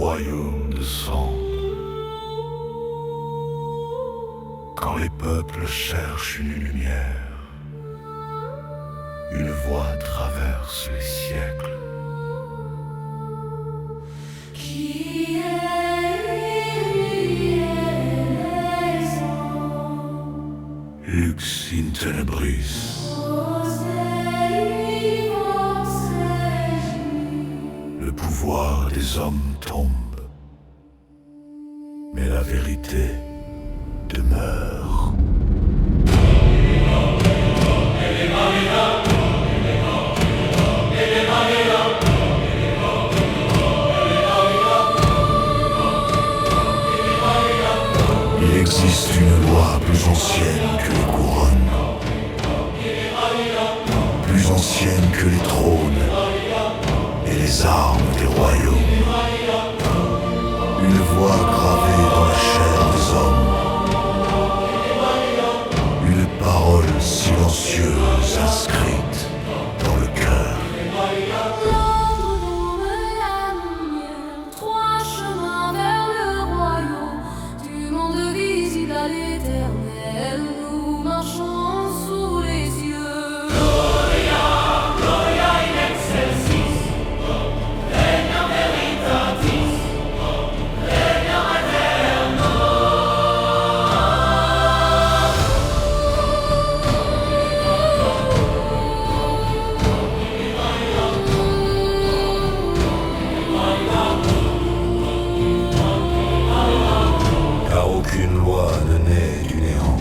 royaume descende. Quand les peuples cherchent une lumière, une voix traverse les siècles. Qui est Lux in tenebris. Le pouvoir des hommes tombe, mais la vérité demeure. Il existe une loi plus ancienne que les couronnes, plus ancienne que les trônes et les armes des royaumes. Une voix gravée dans la chair des hommes, une parole silencieuse inscrite dans le cœur. Trois chemins vers le royaume, du monde visible à l'éternel, nous marchons sous les yeux. Gloria, Gloria in excelsis, Regnam veritatis, Regnam aeterno. Car aucune loi ne naît du néant,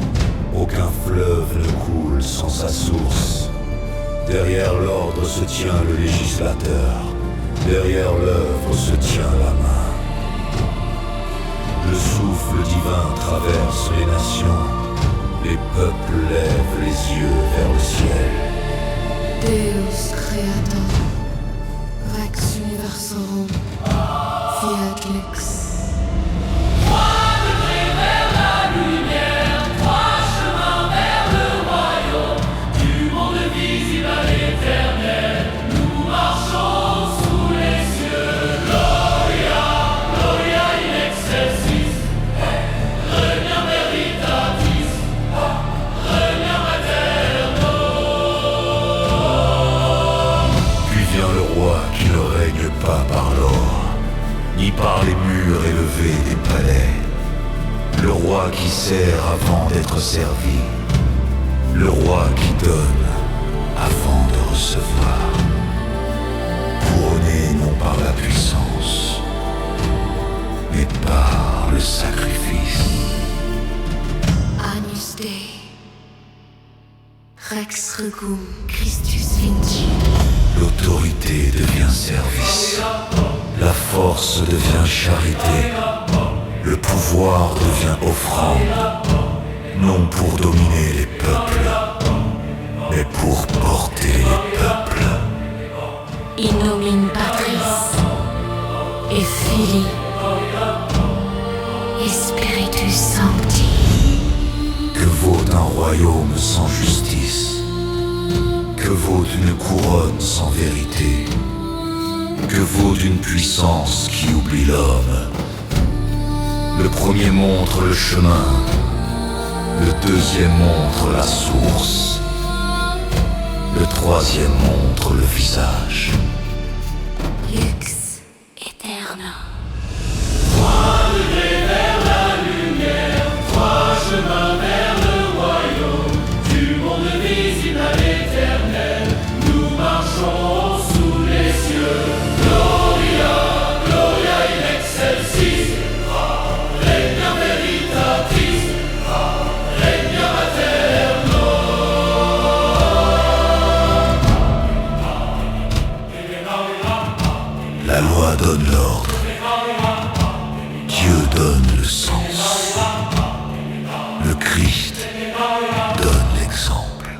aucun fleuve ne coule sans sa source. Derrière l'ordre se tient le législateur, derrière l'œuvre se tient la main. Le souffle divin traverse les nations, les peuples lèvent les yeux vers le ciel. Deus Creator, Rex Universorum, Fiat Lux. Puis vient le roi qui ne règne pas par l'or, ni par les murs élevés des palais. Le roi qui sert avant d'être servi, le roi qui donne avant de recevoir. Couronné non par la puissance, mais par le sacrifice. Agnus Dei, Rex Regum Christus Vinci. L'autorité devient service, la force devient charité, le pouvoir devient offrande, non pour dominer les peuples, mais pour porter les peuples. In nomine Patris et Filii et Spiritus Sancti. Que vaut un royaume sans justice? Que vaut une couronne sans vérité? Que vaut une puissance qui oublie l'homme? Le premier montre le chemin, le deuxième montre la source, le troisième montre le visage. Lux Aeterna. La loi donne l'ordre, Dieu donne le sens, le Christ donne l'exemple.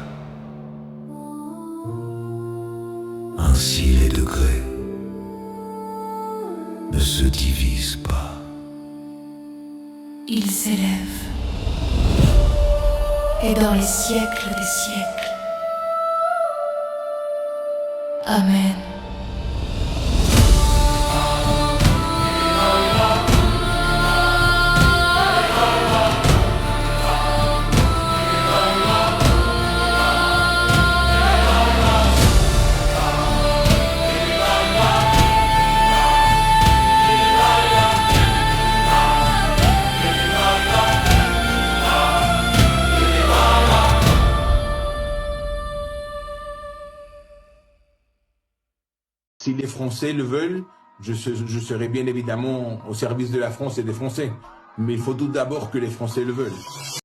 Ainsi les degrés ne se divisent pas. Il s'élève, et dans les siècles des siècles. Amen. Si les Français le veulent, je serai bien évidemment au service de la France et des Français. Mais il faut tout d'abord que les Français le veulent.